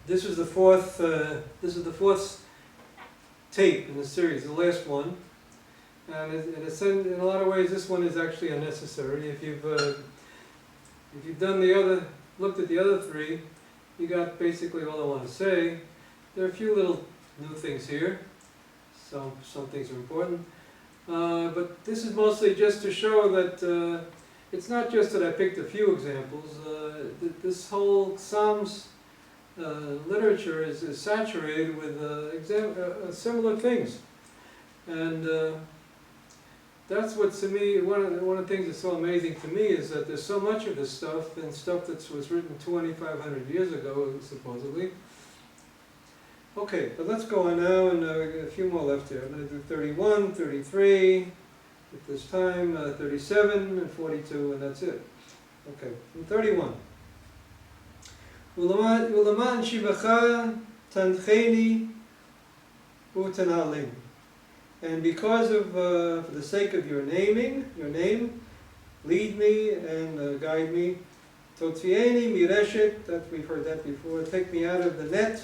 This is the fourth. This is the fourth tape in the series, the last one, and in a lot of ways, this one is actually unnecessary. If you've done the other, looked at the other three, you got basically all I want to say. There are a few little new things here. Some things are important, but this is mostly just to show that it's not just that I picked a few examples. This whole Psalms literature is saturated with similar things, and that's what, to me, one of the things that's so amazing to me is that there's so much of this stuff, and stuff that was written 2,500 years ago, supposedly. Okay, but let's go on now, and a few more left here. I'm going to do 31, 33, at this time, 37, and 42, and that's it. Okay, and 31. Ulaman shivacha tancheni utanalin. And because of, for the sake of your name, lead me and guide me. Totzieni mireshet, that we've heard that before. Take me out of the net.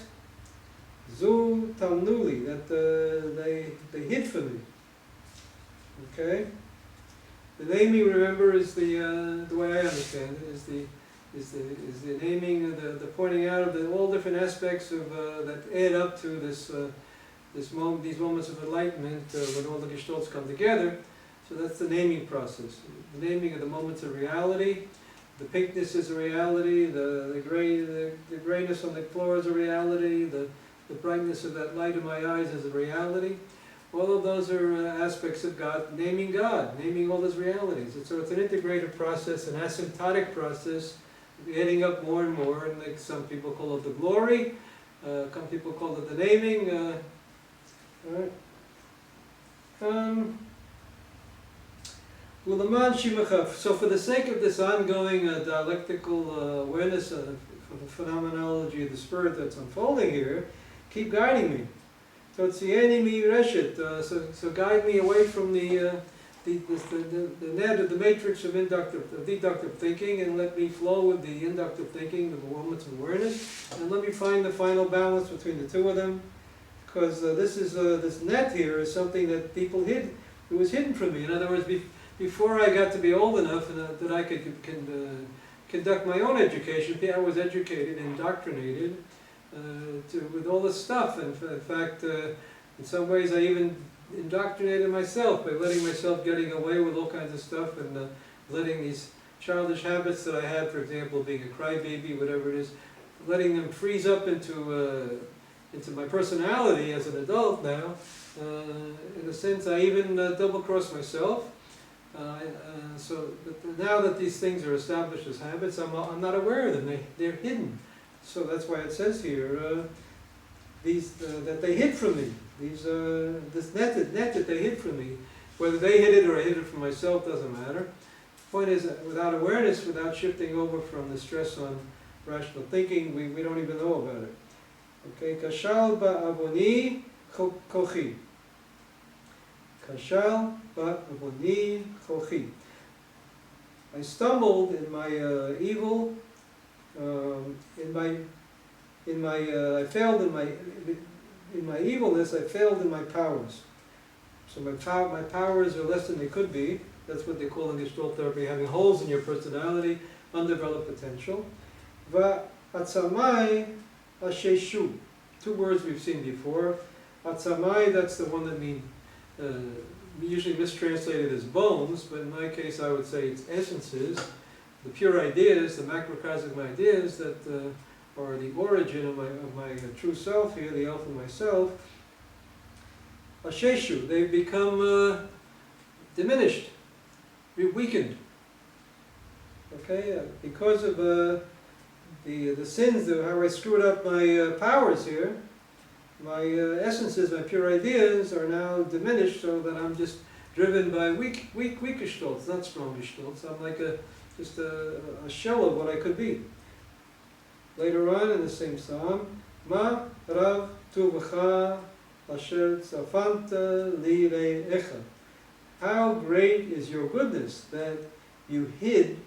Zu tamnuli, that they hid for me. Okay. The naming, remember, is the way I understand it, is the naming, the pointing out of all different aspects of that add up to these moments of enlightenment when all the gestalts come together. So that's the naming process. The naming of the moments of reality. The pinkness is a reality. The grayness on the floor is a reality. The brightness of that light in my eyes is a reality. All of those are aspects of God, naming all those realities. And so it's an integrated process, an asymptotic process, adding up more and more. And like some people call it the glory, some people call it the naming. All right. So for the sake of this ongoing dialectical awareness of the phenomenology of the spirit that's unfolding here, keep guiding me. Totzieni mi reshet. So guide me away from the net of the matrix of deductive thinking, and let me flow with the inductive thinking, the moments of awareness, and let me find the final balance between the two of them. Because this net here is something that people hid. It was hidden from me. In other words, before I got to be old enough that I could conduct my own education, I was educated, indoctrinated with all this stuff. And in fact, in some ways, I even indoctrinated myself by letting myself getting away with all kinds of stuff, and letting these childish habits that I had, for example, being a crybaby, whatever it is, letting them freeze up into my personality as an adult now. In a sense, I even double-crossed myself. So now that these things are established as habits, I'm not aware of them. They're hidden. So that's why it says here that they hid from me. This net that they hid from me. Whether they hid it or I hid it from myself doesn't matter. The point is that without awareness, without shifting over from the stress on rational thinking, we don't even know about it. Okay, kashal ba'avoni kochi. Kashal ba'avoni kochi. I stumbled in my evil. I failed in my evilness. I failed in my powers. So my powers are less than they could be. That's what they call in Gestalt therapy having holes in your personality, undeveloped potential. Va'atzamai asheshu. Two words we've seen before. Atzamai, that's the one that means usually mistranslated as bones, but in my case I would say it's essences, the pure ideas, the macrocosmic ideas that are the origin of my true self here, the alpha myself. Asheshu, they've become diminished, weakened. Okay, because of the sins, how I screwed up my powers here, my essences, my pure ideas are now diminished, so that I'm just driven by weak gestalts, not strong gestalts. I'm like just a shell of what I could be. Later on in the same psalm, Ma Rav Tuvacha Asher Tzafanta Lire'echa. How great is your goodness that you hid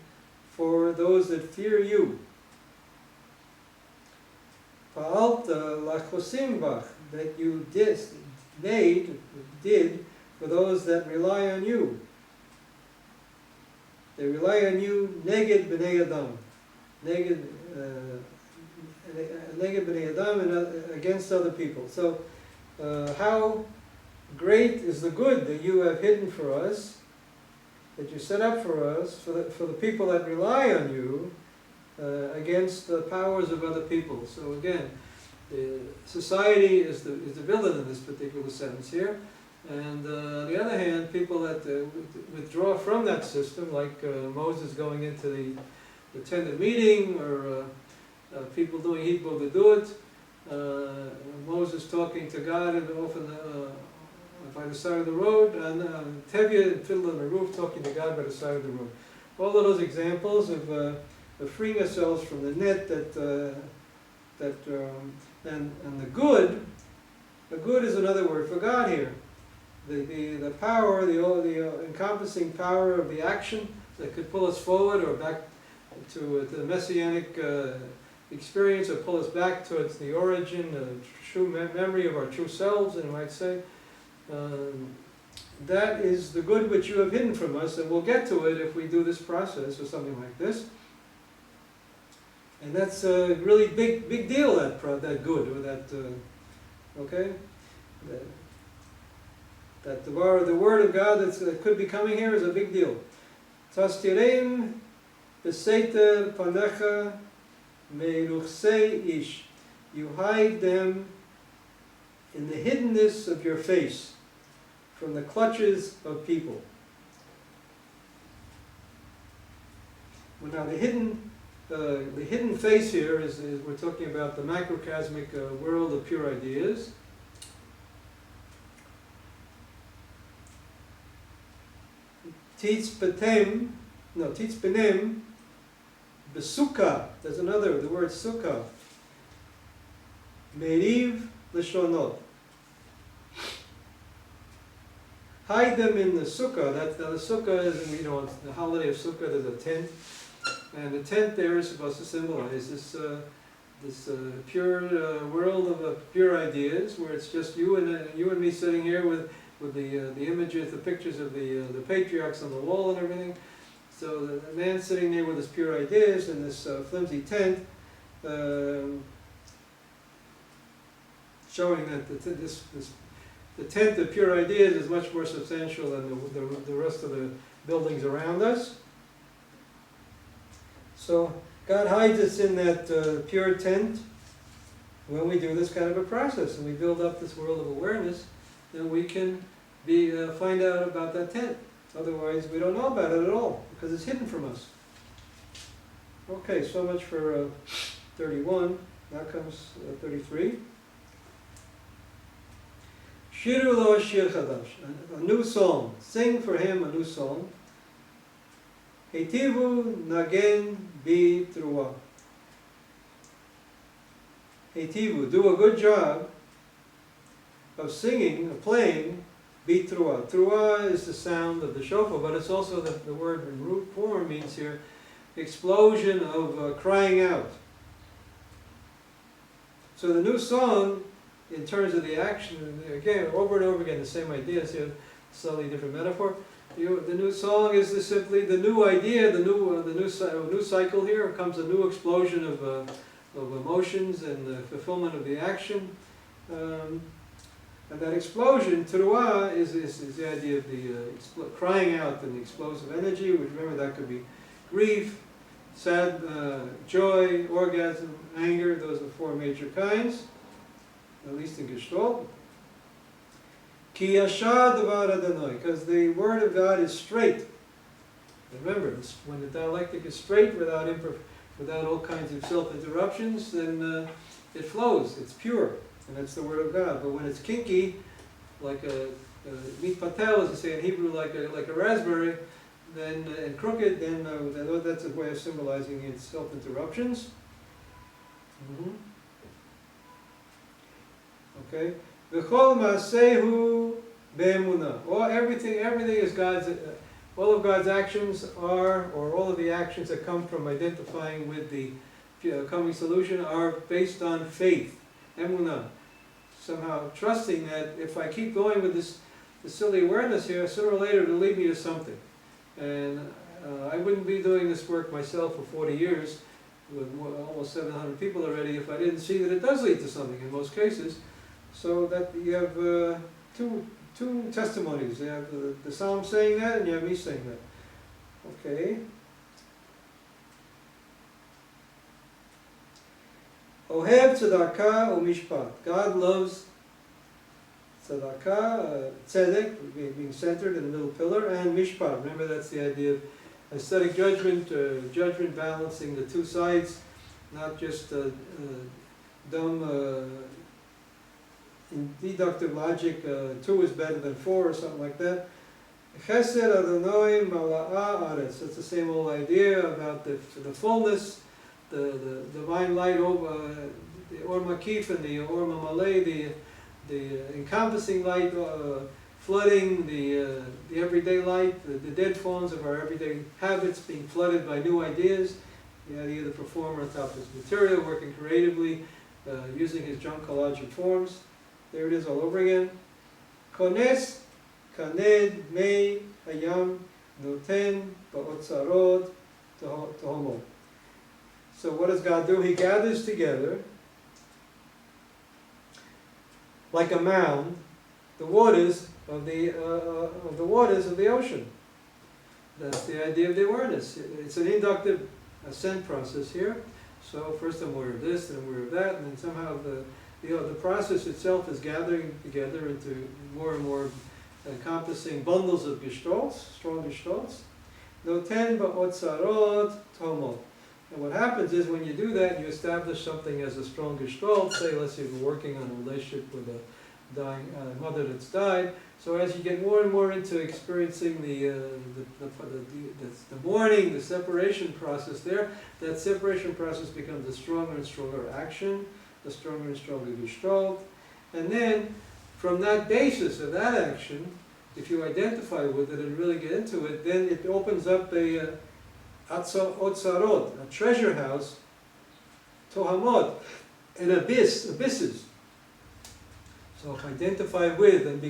for those that fear you. Pa'alta lachosim bach, that you did for those that rely on you. They rely on you, neged b'nei adam, neged b'nei adam, and against other people. So, how great is the good that you have hidden for us, that you set up for us, for the people that rely on you, against the powers of other people. So again, society is the villain in this particular sentence here. And on the other hand, people that withdraw from that system, like Moses going into the tent of meeting, or people doing Hebrew to do it, Moses talking to God and often by the side of the road, and Tevye and fiddle on the roof talking to God by the side of the road. All of those examples of freeing ourselves from the net and the good is another word for God here. The power, the encompassing power of the action that could pull us forward or back to the messianic experience, or pull us back towards the origin, the true memory of our true selves, and you might say. That is the good which you have hidden from us, and we'll get to it if we do this process or something like this. And that's a really big deal, that good, or that, okay? That the word of God that could be coming here is a big deal. Tastirem beseter panecha meiruchsei ish. You hide them in the hiddenness of your face, from the clutches of people. Well, now the hidden face here is we're talking about the macrocosmic world of pure ideas. Titz penem, besukkah. There's another, the word sukkah. Meriv l'shonot. Hide them in the sukkah. The sukkah is, it's the holiday of sukkah. There's a tent, and the tent there is supposed to symbolize this pure world of pure ideas, where it's just you and me sitting here with the images, the pictures of the patriarchs on the wall and everything. So the man sitting there with his pure ideas in this flimsy tent, showing that the tent of pure ideas is much more substantial than the rest of the buildings around us. So God hides us in that pure tent when we do this kind of a process, and we build up this world of awareness, then we can find out about that tent. Otherwise, we don't know about it at all, because it's hidden from us. Okay, so much for 31. Now comes 33. Shiru lo shir chadash, a new song. Sing for him a new song. Heitivu nagen bi truah. Heitivu, do a good job of singing, of playing, bi truah. Truah is the sound of the shofar, but it's also the word in root form means here explosion of crying out. So the new song, in terms of the action, again, over and over again, the same ideas here, slightly different metaphor. The new song is simply the new idea, the new cycle. Here comes a new explosion of emotions and the fulfillment of the action. And that explosion, teruah, is the idea of the crying out and the explosive energy. Which, remember, that could be grief, sad, joy, orgasm, anger. Those are the four major kinds, at least in Gestalt. Ki yashar davar Adonai, because the word of God is straight. Remember, when the dialectic is straight, without all kinds of self-interruptions, then it flows. It's pure, and that's the word of God. But when it's kinky, like a meat patel, as you say in Hebrew, like a raspberry, then and crooked, then that's a way of symbolizing its self-interruptions. Okay. V'chol ma'asehu be'emunah. Or everything is God's. All of God's actions are, or all of the actions that come from identifying with the coming solution are based on faith, emunah. Somehow trusting that if I keep going with this silly awareness here, sooner or later it'll lead me to something. And I wouldn't be doing this work myself for 40 years with almost 700 people already if I didn't see that it does lead to something in most cases. So that you have two testimonies. You have the psalm saying that, and you have me saying that. Okay. Ohev tzedakah u'mishpat. God loves tzedakah, tzedek, being centered in the middle pillar, and mishpat. Remember, that's the idea of aesthetic judgment, judgment balancing the two sides, not just dumb deductive logic, 2 is better than 4 or something like that. Chesed Adonai mala'a aretz. That's the same old idea about the fullness, the divine light over the Or Makif and the Or Mamalei, the encompassing light, flooding the everyday light, the dead forms of our everyday habits being flooded by new ideas. The idea of the performer on top of his material, working creatively, using his junkologic forms. There it is all over again. Kones, kaned, mei, hayam, noten, ba'otzarod, tohomot. So what does God do? He gathers together, like a mound, the waters of the ocean. That's the idea of the awareness. It's an inductive ascent process here. So first I'm aware of this, then I'm aware of that, and then somehow the process itself is gathering together into more and more encompassing bundles of gestalts, strong gestalts. Noten ba'otzarot tomot. And what happens is when you do that, you establish something as a strong gestalt. Say, let's say you're working on a relationship with a dying mother that's died. So as you get more and more into experiencing the mourning, the separation process there, that separation process becomes a stronger and stronger action, a stronger and stronger gestalt. And then, from that basis of that action, if you identify with it and really get into it, then it opens up a otzarot, a treasure house, tohamot, an abysses. So if I identify with and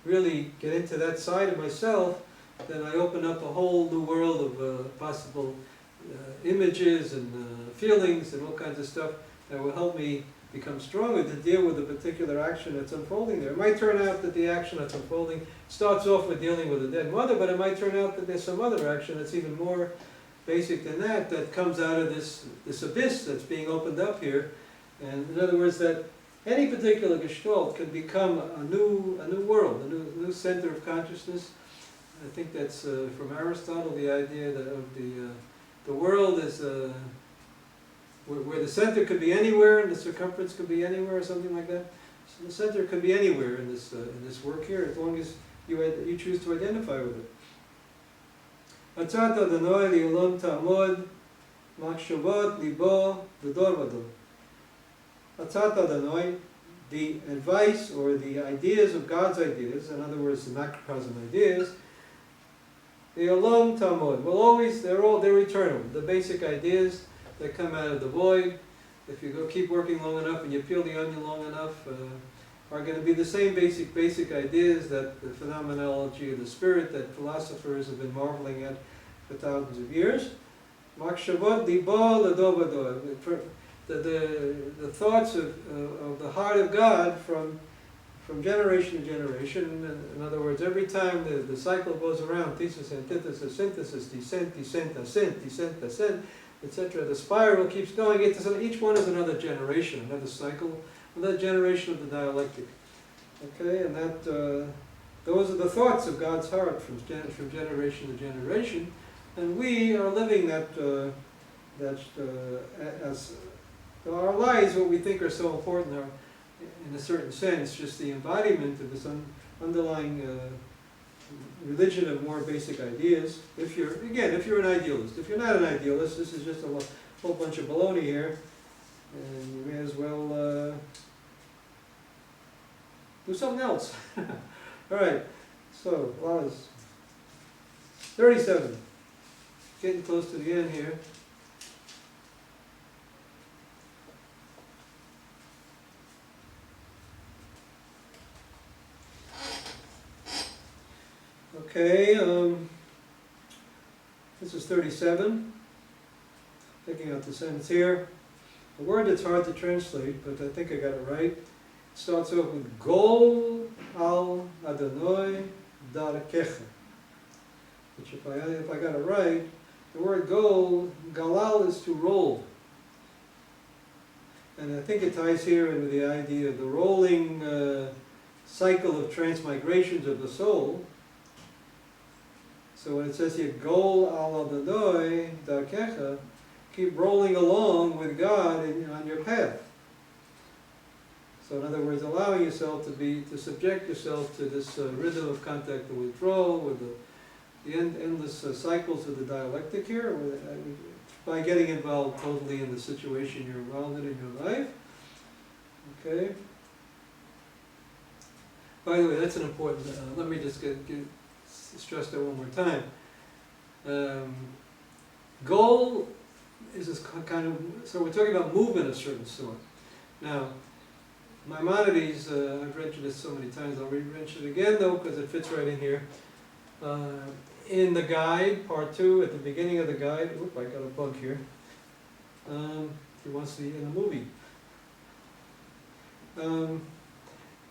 really get into that side of myself, then I open up a whole new world of possible images and feelings and all kinds of stuff that will help me become stronger to deal with a particular action that's unfolding there. It might turn out that the action that's unfolding starts off with dealing with a dead mother, but it might turn out that there's some other action that's even more basic than that comes out of this abyss that's being opened up here. And in other words, that any particular gestalt can become a new world, a new center of consciousness. I think that's from Aristotle, the idea of the world is where the center could be anywhere and the circumference could be anywhere or something like that. So the center could be anywhere in this work here, as long as you choose to identify with it. Atzat Adonai li'olam ta'amod machshavot libo v'dor v'dor. Atzat Adonai, the advice or the ideas of God's ideas, in other words, the macrocosm ideas, li'olam ta'amod, they're eternal. The basic ideas that come out of the void, if you keep working long enough and you peel the onion long enough, are going to be the same basic ideas that the phenomenology of the spirit that philosophers have been marveling at for thousands of years. Makshavot libo l'do v'do. The thoughts of the heart of God from generation to generation. In other words, every time the cycle goes around, thesis, antithesis, synthesis, descent, ascent, descent, ascent, etc. The spiral keeps going. Each one is another generation, another cycle, another generation of the dialectic. Okay, and those are the thoughts of God's heart from generation to generation, and we are living as our lives. What we think are so important are, in a certain sense, just the embodiment of this underlying religion of more basic ideas. If you're an idealist. If you're not an idealist, this is just a whole bunch of baloney here, and you may as well do something else. All right, so Laz, 37. Getting close to the end here. Okay, this is 37. Picking out the sentence here. A word that's hard to translate, but I think I got it right. It starts off with Gol al Adonai darkecha. Which if I got it right, the word gol, galal is to roll. And I think it ties here in with the idea of the rolling cycle of transmigrations of the soul. So when it says here, Gol al Adonai darkecha, keep rolling along with God on your path. So in other words, allowing yourself to subject yourself to this rhythm of contact and withdrawal with the endless cycles of the dialectic here, by getting involved totally in the situation you're involved in your life. Okay. By the way, that's an important, let me just stress that one more time. Goal is this kind of, so we're talking about movement of certain sort. Now, Maimonides, I've mentioned this so many times, I'll mention it again though, because it fits right in here. In the guide, part 2, at the beginning of the guide, oop, I got a bug here. He wants to be in the movie.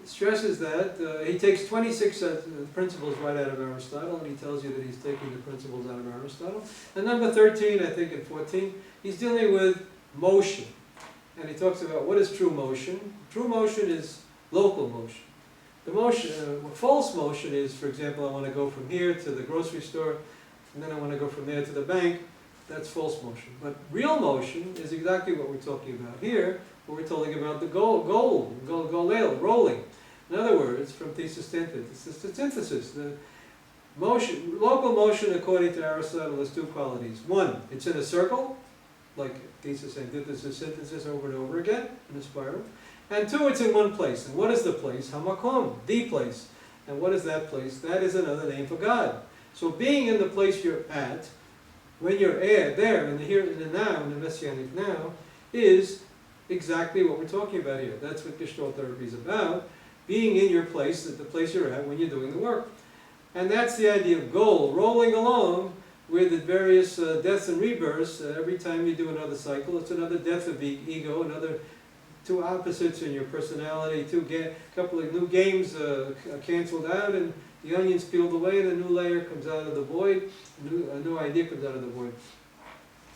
Stresses that he takes 26 principles right out of Aristotle, and he tells you that he's taking the principles out of Aristotle. And number 13, I think, and 14, he's dealing with motion. And he talks about what is true motion. True motion is local motion. The motion, false motion is, for example, I want to go from here to the grocery store, and then I want to go from there to the bank. That's false motion. But real motion is exactly what we're talking about here, where we're talking about the rolling. In other words, from thesis to antithesis, the motion, local motion, according to Aristotle, has two qualities. One, it's in a circle, like thesis, antithesis, synthesis over and over again in a spiral. And two, it's in one place. And what is the place? Hamakom, the place. And what is that place? That is another name for God. So being in the place you're at, when you're there, in the here and the now, in the messianic now, is exactly what we're talking about here. That's what Gestalt therapy is about. Being in your place, at the place you're at when you're doing the work. And that's the idea of goal, rolling along with the various deaths and rebirths. Every time you do another cycle, it's another death of the ego, another two opposites in your personality, couple of new games canceled out, and the onion's peeled away, and a new layer comes out of the void, a new idea comes out of the void.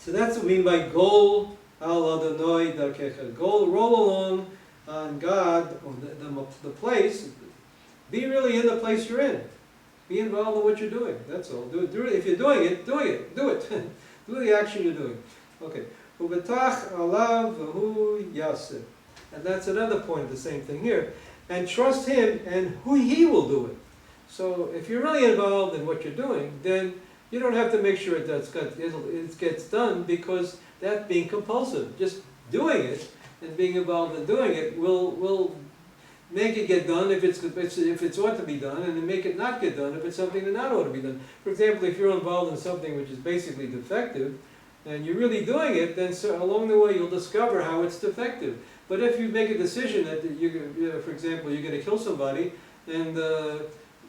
So that's what we mean by Gol al Adonai darkecha. Go roll along on God, or the place. Be really in the place you're in. Be involved in what you're doing. That's all. Do it. If you're doing it, do it. Do it. Do the action you're doing. Okay. Ubetach alav v'hu yaseh. And that's another point of the same thing here. And trust him, and he will do it. So if you're really involved in what you're doing, then you don't have to make sure it gets done, because that's being compulsive. Just doing it and being involved in doing it will make it get done if it's ought to be done, and then make it not get done if it's something that not ought to be done. For example, if you're involved in something which is basically defective, and you're really doing it, then along the way you'll discover how it's defective. But if you make a decision that for example, you're going to kill somebody, and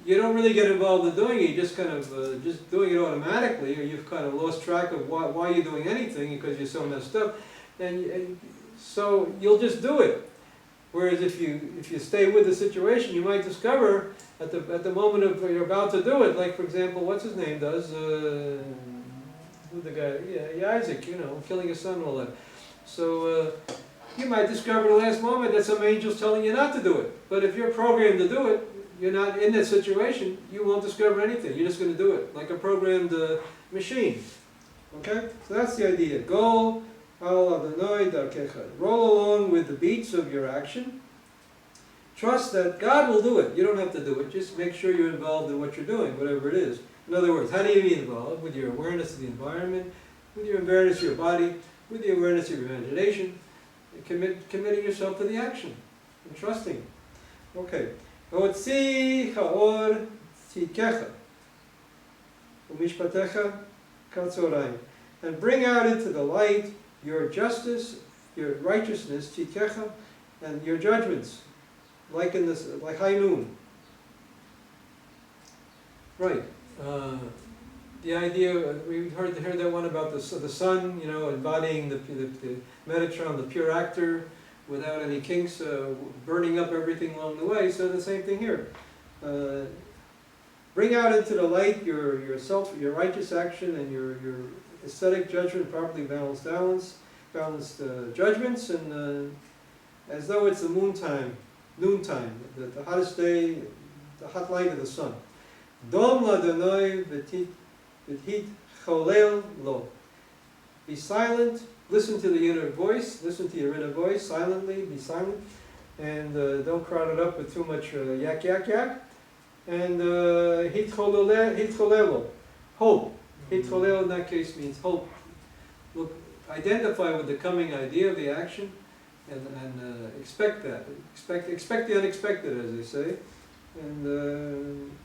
you don't really get involved in doing it, you're just kind of just doing it automatically, or you've kind of lost track of why you're doing anything because you're so messed up, and so you'll just do it. Whereas if you stay with the situation, you might discover at the moment of you're about to do it, like for example, what's his name does, who the guy, yeah, Isaac, killing his son and all that. So you might discover at the last moment that some angel's telling you not to do it. But if you're programmed to do it, you're not in that situation, you won't discover anything. You're just going to do it, like a programmed machine. Okay? So that's the idea. Go al Adonai darkecha. Roll along with the beats of your action. Trust that God will do it. You don't have to do it. Just make sure you're involved in what you're doing, whatever it is. In other words, how do you be involved? With your awareness of the environment, with your awareness of your body, with the awareness of your imagination, committing yourself to the action, and trusting. Okay. Hotzi haor tzidkecha, umishpatecha katzorayim, and bring out into the light your justice, your righteousness, tzidkecha, and your judgments, like high noon. Right. The idea, we heard that one about the sun, you know, embodying the Metatron, the pure actor, without any kinks, burning up everything along the way. So the same thing here. Bring out into the light your righteous action and your aesthetic judgment, properly balanced judgments, and as though it's the noontime, the hottest day, the hot light of the sun. Dom ladonoi v'hit cholel lo. Be silent. Listen to the inner voice. Listen to your inner voice silently. Be silent, and don't crowd it up with too much yak yak yak. And hit cholelo, hope. Hit cholelo in that case means hope. Look, identify with the coming idea of the action, and expect that. Expect the unexpected, as they say, and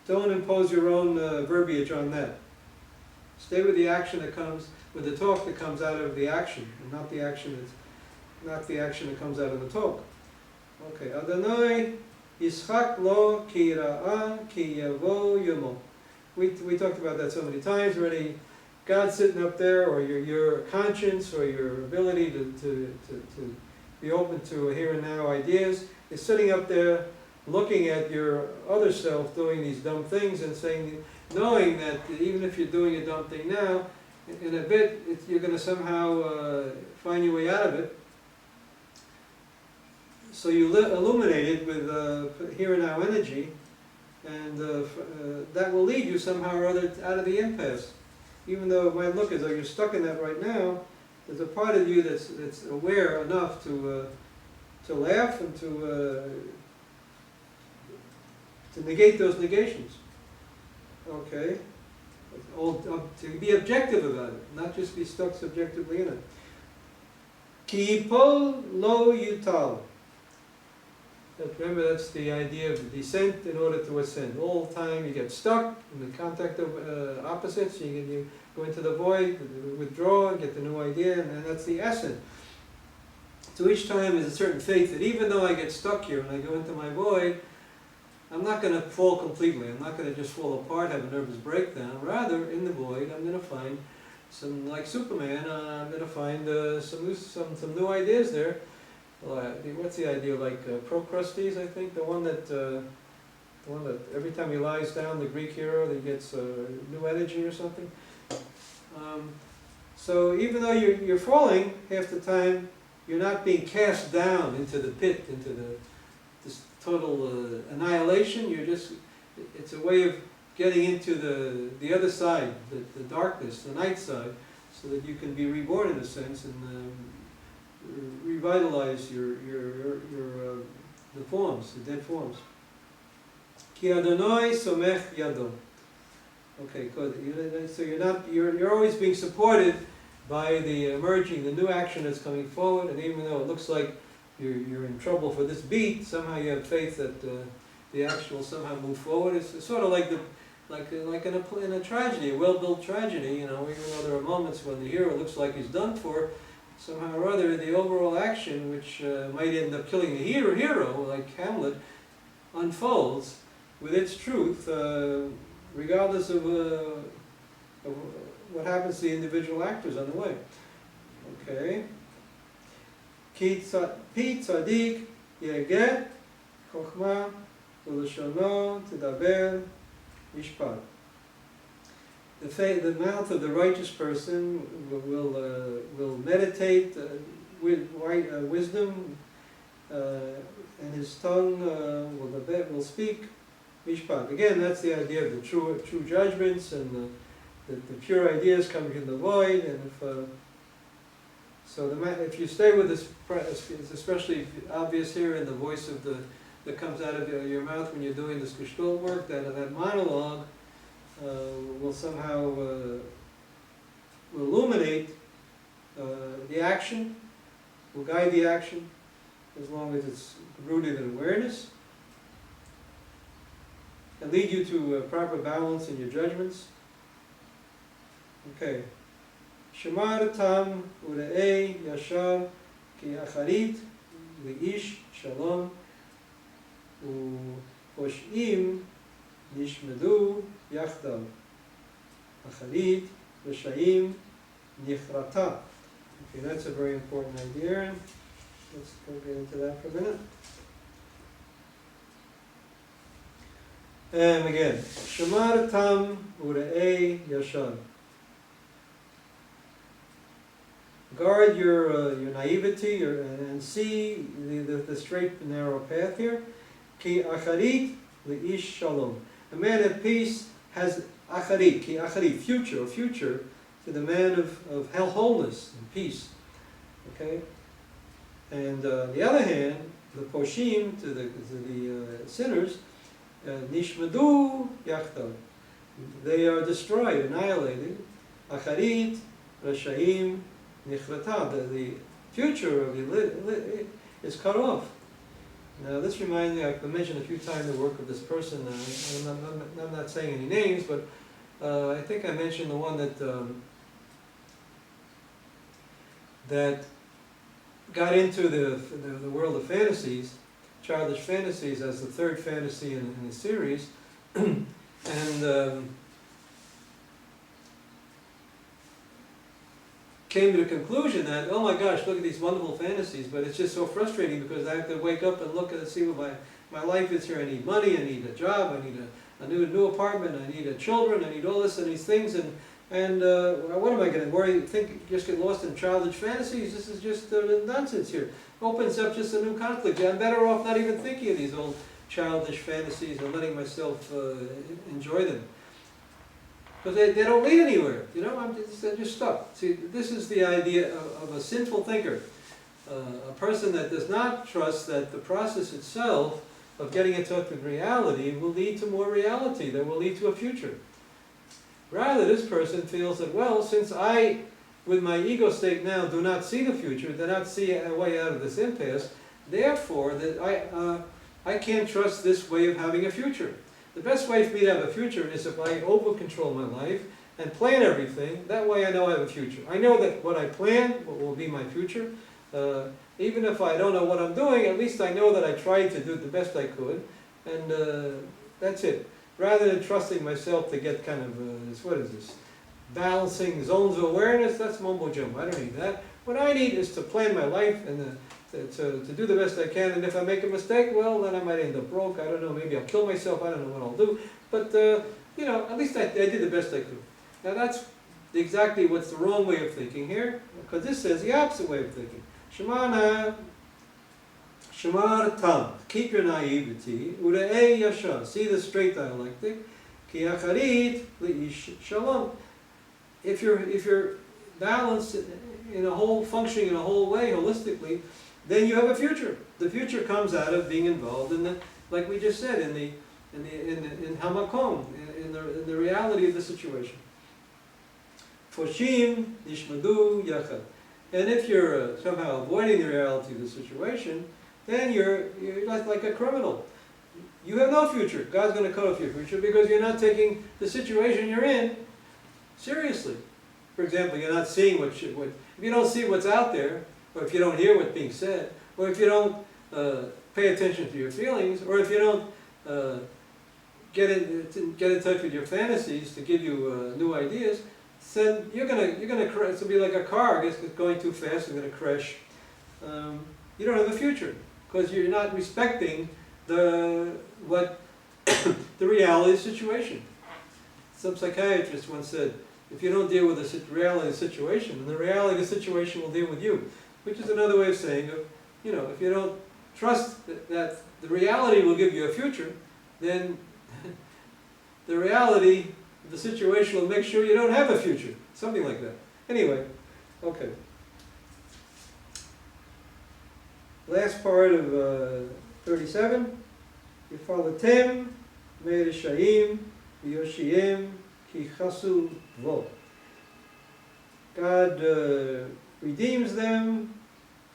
don't impose your own verbiage on that. Stay with the action that comes, with the talk that comes out of the action, and not the action that comes out of the talk. Okay, Adonai Yischak lo ki ra'a ki yavo yomo. We talked about that so many times already. God sitting up there, or your conscience, or your ability to be open to here and now ideas, is sitting up there looking at your other self doing these dumb things and saying, knowing that even if you're doing a dumb thing now, in a bit you're going to somehow find your way out of it. So you illuminate it with here and now energy, and that will lead you somehow or other out of the impasse. Even though it might look as though you're stuck in that right now, there's a part of you that's aware enough to laugh and to negate those negations. Okay, to be objective about it, not just be stuck subjectively in it. Ki yipol lo yutal. Remember, that's the idea of the descent in order to ascend. All the time you get stuck in the contact of opposites, you go into the void, withdraw, and get the new idea, and that's the essence. So each time is a certain faith that even though I get stuck here and I go into my void, I'm not going to fall completely. I'm not going to just fall apart, have a nervous breakdown. Rather, in the void, I'm going to find some, like Superman, I'm going to find some new ideas there. What's the idea, like Procrustes, I think, the one that every time he lies down, the Greek hero, he gets new energy or something. So even though you're falling half the time, you're not being cast down into the pit, into this total annihilation. It's a way of getting into the other side, the darkness, the night side, so that you can be reborn in a sense and revitalize the forms, the dead forms. Ki Adonai somech yado. Okay, good. So you're always being supported by the new action that's coming forward, and even though it looks like you're in trouble for this beat, somehow you have faith that the action will somehow move forward. It's sort of like in a tragedy, a well-built tragedy. You know, even though there are moments when the hero looks like he's done for, somehow or other, the overall action, which might end up killing the hero, like Hamlet, unfolds with its truth, regardless of what happens to the individual actors on the way. Okay. Pi tzadik yegeh chokhmah u'lashono tedaber mishpat. The mouth of the righteous person will meditate with wisdom, and his tongue will speak mishpat. Again, that's the idea of the true judgments and the pure ideas coming from the void. And if you stay with this, it's especially obvious here in the voice of that comes out of your mouth when you're doing this Gestalt work, that monologue. Will somehow will illuminate the action, will guide the action, as long as it's rooted in awareness, and lead you to proper balance in your judgments. Okay. Shemar tam ure'ei yashar ki acharit li'ish shalom u'posh'im nishmedu yachdav. Acharit v'shayim nichrata. Okay, that's a very important idea. Let's go get into that for a minute. And again, Shamar tam ure'ei yashar. Guard your naivety and see the straight and narrow path here. Ki acharit le'ish shalom. A man of peace has acharit, ki acharit, future to the man of wholeness and peace. Okay? And on the other hand, the poshim, to the sinners, nishmadu yachtav. They are destroyed, annihilated. Acharit, rashaim, nichrata. The future of the is cut off. Now this reminds me, I've mentioned a few times the work of this person. I'm not saying any names, but I think I mentioned the one that got into the world of fantasies, childish fantasies, as the third fantasy in the series, and came to the conclusion that, oh my gosh, look at these wonderful fantasies, but it's just so frustrating because I have to wake up and look and see what my life is here. I need money, I need a job, I need a new apartment, I need children, I need all this and these things, and what am I going to worry? Just get lost in childish fantasies? This is just nonsense here. Opens up just a new conflict. I'm better off not even thinking of these old childish fantasies and letting myself enjoy them. Because they don't lead anywhere. You know, I'm just stuck. See, this is the idea of a sinful thinker. A person that does not trust that the process itself of getting in touch with reality will lead to more reality, that will lead to a future. Rather, this person feels that, well, since I, with my ego state now, do not see the future, do not see a way out of this impasse, therefore, that I can't trust this way of having a future. The best way for me to have a future is if I over-control my life and plan everything. That way I know I have a future. I know that what I plan will be my future. Even if I don't know what I'm doing, at least I know that I tried to do the best I could. And that's it. Rather than trusting myself to get kind of, what is this? Balancing zones of awareness, that's mumbo jumbo. I don't need that. What I need is to plan my life and to do the best I can. And if I make a mistake, well, then I might end up broke. I don't know, maybe I'll kill myself. I don't know what I'll do. But, you know, at least I did the best I could. Now that's exactly what's the wrong way of thinking here. Because this says the opposite way of thinking. Shemana. Shamar tam, keep your naivety, ure'ei yashar, see the straight dialectic, ki acharit le'ish shalom. If you're balanced in a whole, functioning in a whole way, holistically, then you have a future. The future comes out of being involved in the, like we just said, in hamakom, in the reality of the situation. Foshim nishmadu yachad. And if you're somehow avoiding the reality of the situation, then you're like a criminal. You have no future. God's going to cut off your future because you're not taking the situation you're in seriously. For example, you're not seeing if you don't see what's out there, or if you don't hear what's being said, or if you don't pay attention to your feelings, or if you don't get in touch with your fantasies to give you new ideas, then you're gonna crash. It'll be like a car. It's going too fast. It's going to crash. You don't have a future because you're not respecting the reality of the situation. Some psychiatrist once said, if you don't deal with the reality of the situation, then the reality of the situation will deal with you. Which is another way of saying, you know, if you don't trust that the reality will give you a future, then the reality of the situation will make sure you don't have a future. Something like that. Anyway, okay. Last part of 37. Yifalatem me'erishayim v'yoshiyim ki chasu vo. God redeems them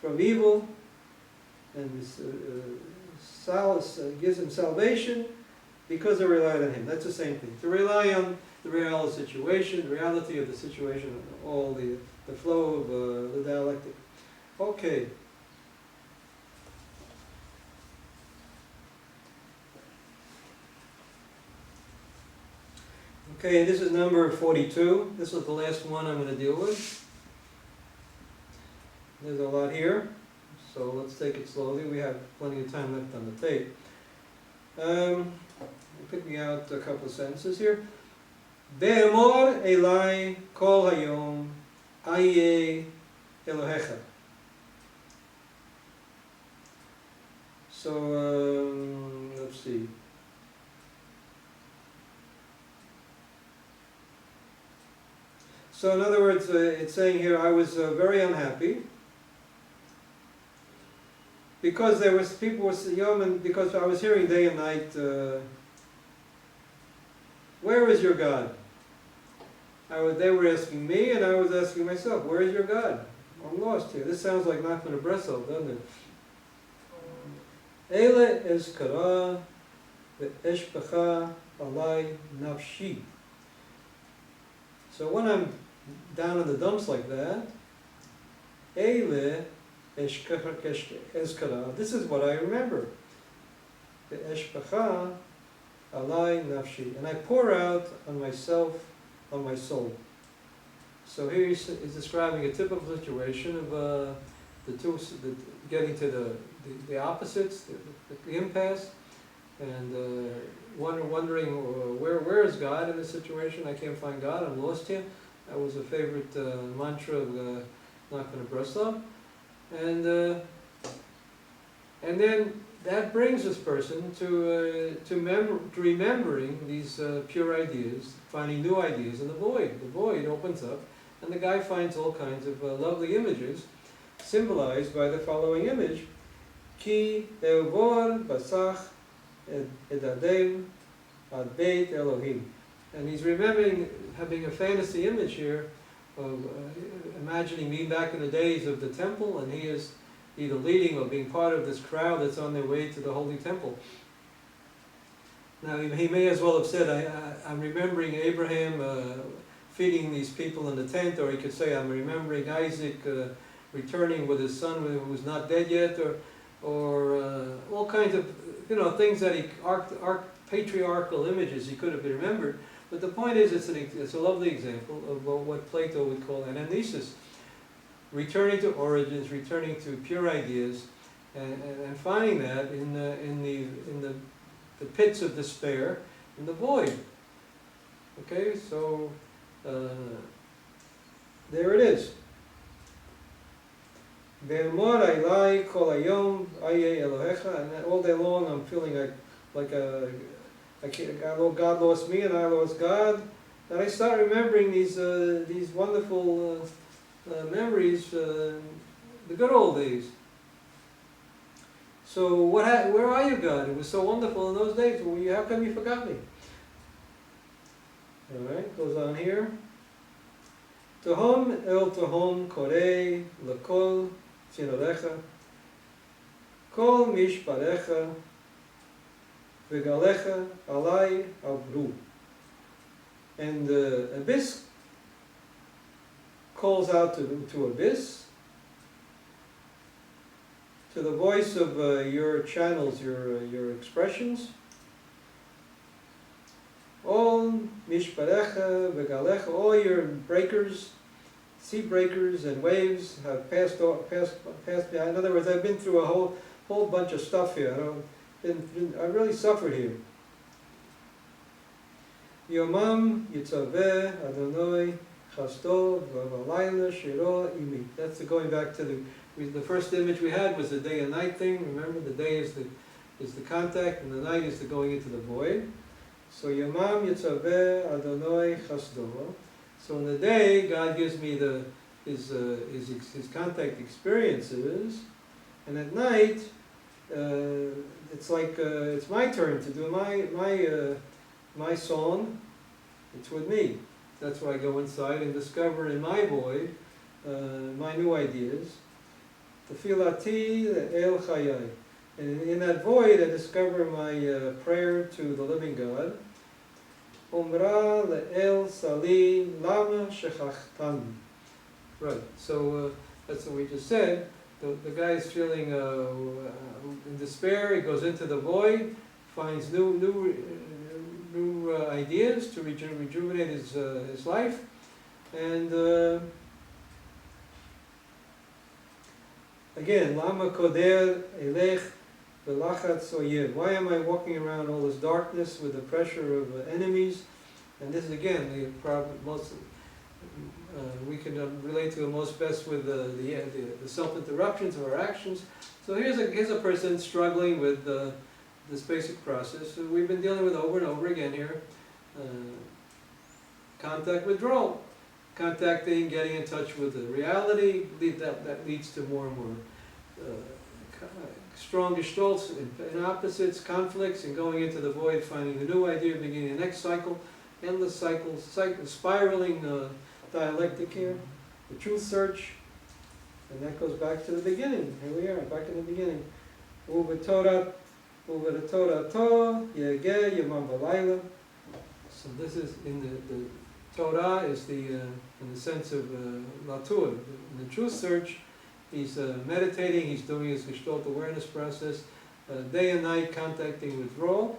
from evil and gives them salvation because they rely on Him. That's the same thing. To rely on the reality situation, the reality of the situation, all the flow of the dialectic. Okay. Okay, this is number 42. This is the last one I'm going to deal with. There's a lot here, so let's take it slowly. We have plenty of time left on the tape. Picking out a couple of sentences here. Ve'emor elai kol hayom aye Elohecha. So, let's see. So in other words, it's saying here, I was very unhappy because there was people was yom, because I was hearing day and night, where is your God? They were asking me, and I was asking myself, where is your God? I'm lost here. This sounds like Nachman of Brechtian, doesn't it? Ele es kara ve'eshpecha alai nafshi. So when I'm down in the dumps like that, Ele es kara. This is what I remember. Ve'eshpecha alai nafshi. And I pour out on myself, on my soul. So here he's describing a typical situation of getting to the opposites, the impasse, and wondering where is God in this situation? I can't find God. I'm lost here. That was a favorite mantra of Nachman of Brechtian, and then that brings this person to remembering these pure ideas, finding new ideas in the void. The void opens up, and the guy finds all kinds of lovely images, symbolized by the following image: Ki euvor basach edadem ad beit Elohim. And he's remembering having a fantasy image here of imagining being back in the days of the temple, and he is either leading or being part of this crowd that's on their way to the Holy Temple. Now, he may as well have said, I'm remembering Abraham feeding these people in the tent, or he could say, I'm remembering Isaac returning with his son who was not dead yet, or all kinds of things that patriarchal images he could have remembered. But the point is, it's a lovely example of what Plato would call anamnesis. Returning to origins, returning to pure ideas, and finding that in the pits of despair, in the void. Okay, so there it is. Ve'emor elai kol hayom aye Elohecha, and all day long I'm feeling God lost me and I lost God, and I start remembering these wonderful memories, the good old days. So where are you, God? It was so wonderful in those days. Well, how come you forgot me? All right, goes on here. Tohom el tohom korei lekol chinorecha, kol mishparecha v'galecha alai avru. And the abyss calls out to abyss, to the voice of your channels, your expressions. All mishparecha v'galecha, all your breakers, sea breakers and waves have passed behind. In other words, I've been through a whole bunch of stuff here. I really suffered here. Yomam yitzaveh Adonai chasto v'avalayla shiro imi. That's going back to the first image we had was the day and night thing. Remember, the day is the contact, and the night is the going into the void. So Yomam yitzaveh Adonai chasto. So in the day, God gives me his contact experiences, and at night, it's like it's my turn to do my song. It's with me. That's why I go inside and discover in my void my new ideas. Tefilati el chayai, and in that void I discover my prayer to the living God. Umra le'el sali lama shechachtani. Right. So that's what we just said. The guy is feeling in despair. He goes into the void, finds new new ideas to rejuvenate his life. And again, Lama Koder Elech Velachatz Oyev. Why am I walking around all this darkness with the pressure of enemies? And this is again the problem. Most we can relate to it most best with the self-interruptions of our actions. So here's a person struggling with this basic process that we've been dealing with over and over again here. Contact withdrawal. Contacting, getting in touch with the reality, that leads to more and more strong gestalts and opposites, conflicts, and going into the void, finding a new idea, beginning the next cycle, endless cycles, spiraling dialectic here, the truth search, and that goes back to the beginning. Here we are, back in the beginning. Uva Torah to, Yege, Yamam Balayla. So this is in the Torah is in the sense of Latur. In the truth search, he's meditating, he's doing his Gestalt awareness process, day and night contacting withdrawal.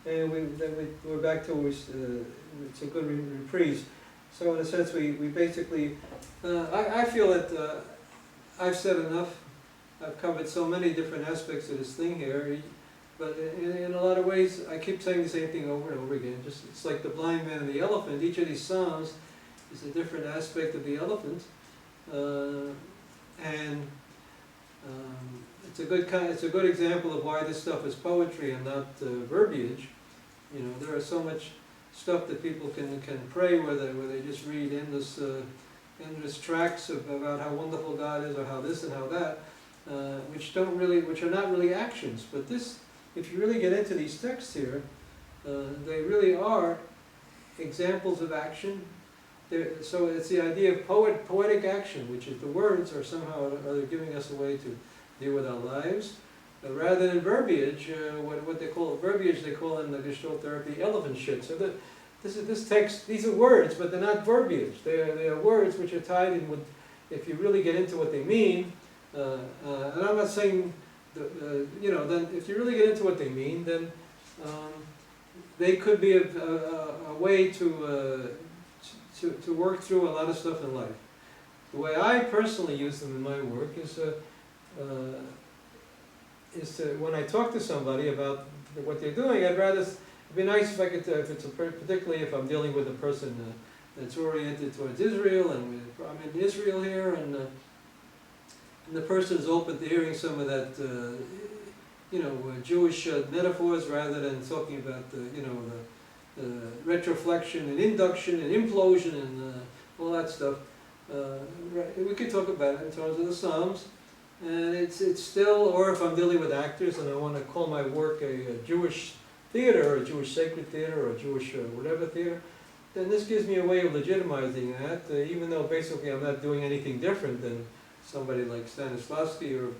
And we're back to it's a good reprise. So in a sense, we basically, I feel that I've said enough. I've covered so many different aspects of this thing here. But in a lot of ways, I keep saying the same thing over and over again. Just it's like the blind man and the elephant. Each of these psalms is a different aspect of the elephant, and it's a good example of why this stuff is poetry and not verbiage. You know, there is so much stuff that people can pray where they just read endless tracts about how wonderful God is or how this and how that, which are not really actions. But this, if you really get into these texts here, they really are examples of action. So it's the idea of poetic action, which is the words are somehow or other giving us a way to deal with our lives. Rather than verbiage, what they call verbiage, they call in the Gestalt therapy elephant shit. So this text, these are words, but they're not verbiage. They are words which are tied in with, if you really get into what they mean, and I'm not saying, you know, then if you really get into what they mean, then they could be a way to work through a lot of stuff in life. The way I personally use them in my work is to, when I talk to somebody about what they're doing, I'd rather, it'd be nice if I could, particularly if I'm dealing with a person that's oriented towards Israel, and I'm in Israel here, and the person is open to hearing some of that, you know, Jewish metaphors, rather than talking about the, you know, the retroflexion and induction and implosion and all that stuff. We could talk about it in terms of the Psalms, and it's still, or if I'm dealing with actors and I want to call my work a Jewish theater, or a Jewish sacred theater, or a Jewish whatever theater, then this gives me a way of legitimizing that, even though basically I'm not doing anything different than somebody like Stanislavski or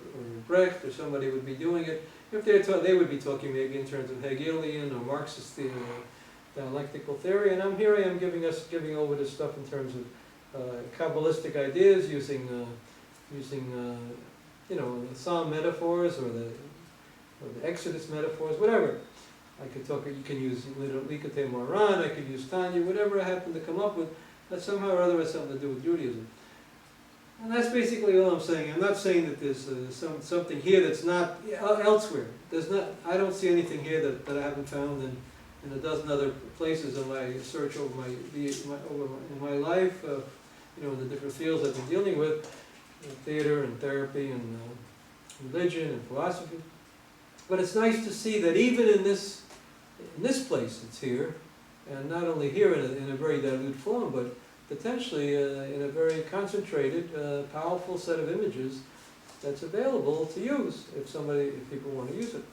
Brecht, or somebody would be doing it. If they would be talking maybe in terms of Hegelian or Marxist dialectical theory, and I am giving over this stuff in terms of Kabbalistic ideas, using you know, the Psalm metaphors or the Exodus metaphors, whatever. I could talk. You can use Likate Moran. I could use Tanya, whatever I happen to come up with. That somehow or other has something to do with Judaism. And that's basically all I'm saying. I'm not saying that there's something here that's not elsewhere. There's not. I don't see anything here that I haven't found in a dozen other places in my search over in my life. You know, in the different fields I've been dealing with, theater and therapy and religion and philosophy. But it's nice to see that even in this place, it's here, and not only here in a very dilute form, but potentially in a very concentrated, powerful set of images that's available to use if people want to use it.